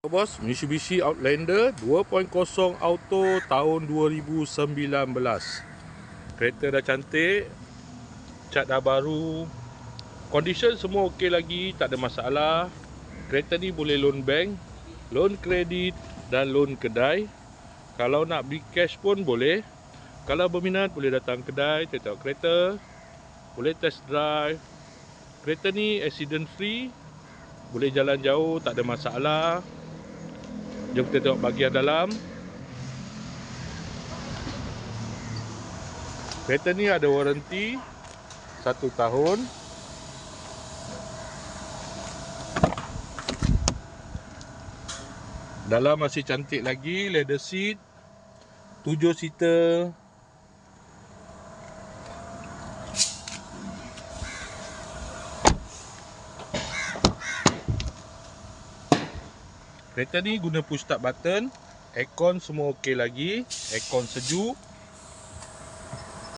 Bos, Mitsubishi Outlander 2.0 auto tahun 2019. Kereta dah cantik, cat dah baru, condition semua okey lagi, tak ada masalah. Kereta ni boleh loan bank, loan kredit dan loan kedai. Kalau nak beli cash pun boleh. Kalau berminat boleh datang kedai, tengok kereta, boleh test drive. Kereta ni accident free, boleh jalan jauh, tak ada masalah. Jom kita tengok bahagian dalam. Kereta ni ada waranti 1 tahun. Dalam masih cantik lagi, leather seat, 7 seater. Kereta ni guna push start button, aircon semua okey lagi, aircon sejuk.